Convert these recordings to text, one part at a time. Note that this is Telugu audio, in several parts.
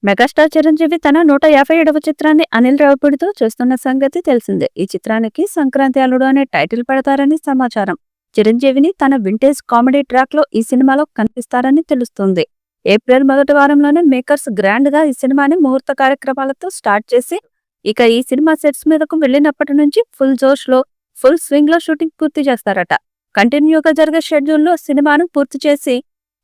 మెగాస్టార్ చిరంజీవి తన 157వ చిత్రాన్ని అనిల్ రావిపూడితో చేస్తున్న సంగతి తెలిసిందే. ఈ చిత్రానికి సంక్రాంతి అల్లుడు అనే టైటిల్ పెడతారని సమాచారం. చిరంజీవిని తన వింటేజ్ కామెడీ ట్రాక్ లో ఈ సినిమాలో కనిపిస్తారని తెలుస్తుంది. ఏప్రిల్ మొదటి వారంలోనే మేకర్స్ గ్రాండ్ గా ఈ సినిమాని ముహూర్త కార్యక్రమాలతో స్టార్ట్ చేసి ఇక ఈ సినిమా సెట్స్ మీదకు వెళ్లినప్పటి నుంచి ఫుల్ జోష్ లో ఫుల్ స్వింగ్ లో షూటింగ్ పూర్తి చేస్తారట. కంటిన్యూగా జరిగే షెడ్యూల్ లో సినిమాను పూర్తి చేసి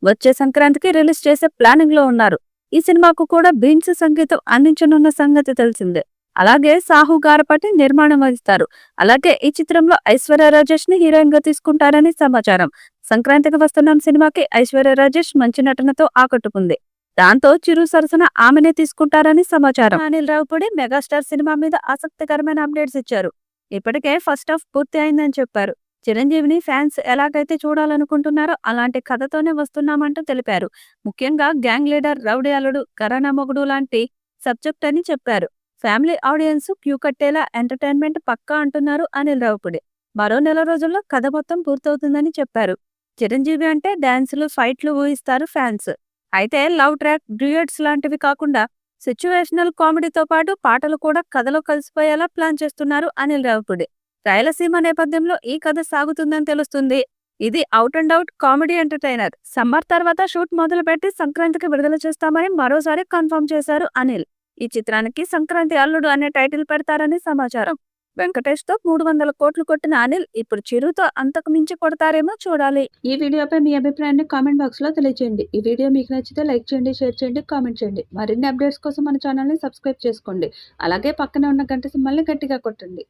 వచ్చే సంక్రాంతికి రిలీజ్ చేసే ప్లానింగ్ లో ఉన్నారు. ఈ సినిమాకు కూడా బీన్స్ సంగీతం అందించనున్న సంగతి తెలిసిందే. అలాగే సాహు గారపటి నిర్మాణం వహిస్తారు. అలాగే ఈ చిత్రంలో ఐశ్వర్య రాజేష్ ని హీరోయిన్ గా తీసుకుంటారని సమాచారం. సంక్రాంతికి వస్తున్న సినిమాకి ఐశ్వర్య రాజేష్ మంచి నటనతో ఆకట్టుకుంది. దాంతో చిరు సరసన ఆమెనే తీసుకుంటారని సమాచారం. అనిల్ రావిపూడి మెగాస్టార్ సినిమా మీద ఆసక్తికరమైన అప్డేట్స్ ఇచ్చారు. ఇప్పటికే ఫస్ట్ హాఫ్ పూర్తి అయిందని చెప్పారు. చిరంజీవిని ఫ్యాన్స్ ఎలాగైతే చూడాలనుకుంటున్నారో అలాంటి కథతోనే వస్తున్నామంటూ తెలిపారు. ముఖ్యంగా గ్యాంగ్ లీడర్, రౌడీ అల్లుడు, ఘరానా మొగుడు లాంటి సబ్జెక్ట్ అని చెప్పారు. ఫ్యామిలీ ఆడియన్స్ క్యూ కట్టేలా ఎంటర్టైన్మెంట్ పక్కా అంటున్నారు అనిల్ రావిపూడి. మరో నెల రోజుల్లో కథ మొత్తం పూర్తవుతుందని చెప్పారు. చిరంజీవి అంటే డాన్సులు, ఫైట్లు ఊహిస్తారు ఫ్యాన్స్. అయితే లవ్ ట్రాక్, డ్యూయట్స్ లాంటివి కాకుండా సిచ్యువేషనల్ కామెడీతో పాటు పాటలు కూడా కథలో కలిసిపోయేలా ప్లాన్ చేస్తున్నారు అనిల్ రావిపూడి. రాయలసీమ నేపథ్యంలో ఈ కథ సాగుతుందని తెలుస్తుంది. ఇది out and out comedy entertainer. Summer తర్వాత షూట్ మొదలు పెట్టి సంక్రాంతికి విడుదల చేస్తామని మరోసారి కన్ఫర్మ్ చేశారు అనిల్. ఈ చిత్రానికి సంక్రాంతి అల్లుడు అనే టైటిల్ పెడతారని సమాచారం. వెంకటేష్ తో 300 కోట్లు కొట్టిన అనిల్ ఇప్పుడు చిరుతో అంతకు మించి కొడతారేమో చూడాలి. ఈ వీడియోపై మీ అభిప్రాయాన్ని కామెంట్ బాక్స్ లో తెలియజేయండి. ఈ వీడియో మీకు నచ్చితే లైక్ చేయండి, షేర్ చేయండి, కామెంట్ చేయండి. మరిన్ని అప్డేట్స్ కోసం మన ఛానల్ ని సబ్స్క్రైబ్ చేసుకోండి. అలాగే పక్కనే ఉన్న గంట సింబల్ని గట్టిగా కొట్టండి.